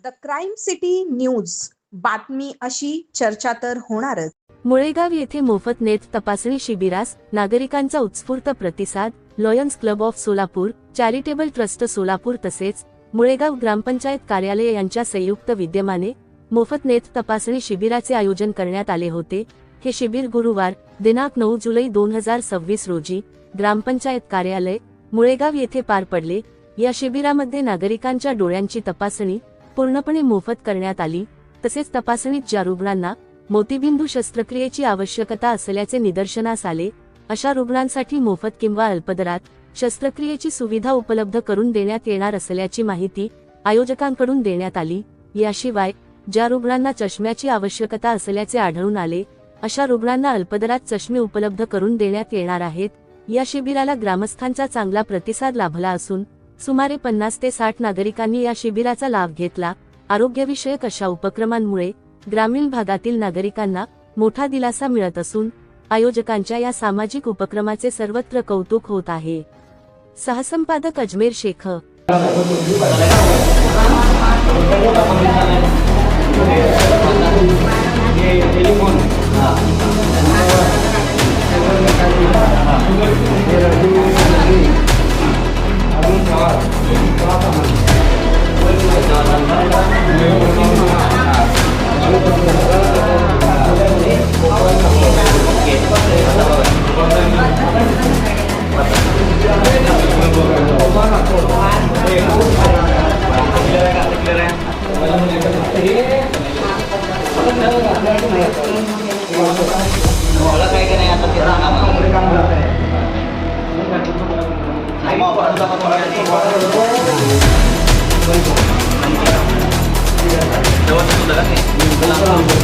The crime city news बातमी अशी चर्चा तर होणारच। मुळेगाव येथे मोफत नेत्र तपासणी शिबिरास नागरिकांचा उत्स्फूर्त प्रतिसाद। Lions club of Solapur, charitable trust Solapur तसेच मुळेगाव ग्रामपंचायत कार्यालय यांच्या संयुक्त विद्यमाने मोफत नेत्र तपासणी शिबिराचे आयोजन करण्यात आले होते। हे शिबिर गुरुवार दिनांक 9 जुलै 2026 रोजी ग्रामपंचायत कार्यालय मुळेगाव येथे पार पडले। या शिबिरामध्ये नागरिकांच्या डोळ्यांची तपासणी पूर्णपणे मोफत करण्यात आली। तसेच तपासणीत ज्या रुग्णांना मोतीबिंदू शस्त्रक्रियेची आवश्यकता असल्याचे निदर्शनास आले अशा रुग्णांसाठी मोफत किंवा अल्पदरात शस्त्रक्रियेची सुविधा उपलब्ध करून देण्यात येणार असल्याची माहिती आयोजकांकडून देण्यात आली। याशिवाय ज्या रुग्णांना चष्म्याची आवश्यकता असल्याचे आढळून आले अशा रुग्णांना अल्पदरात चष्मे उपलब्ध करून देण्यात येणार आहेत। या शिबिराला ग्रामस्थांचा चांगला प्रतिसाद लाभला असून सुमारे 50 ते 60 नागरिकांनी या शिबिराचा लाभ घेतला। आरोग्यविषयक अशा उपक्रमांमुळे ग्रामीण भागातील नागरिकांना मोठा दिलासा मिळत असून आयोजकांच्या या सामाजिक उपक्रमाचे सर्वत्र कौतुक होत आहे। सहसंपादक Ajmer Shaikh. Jawab itu dah kan?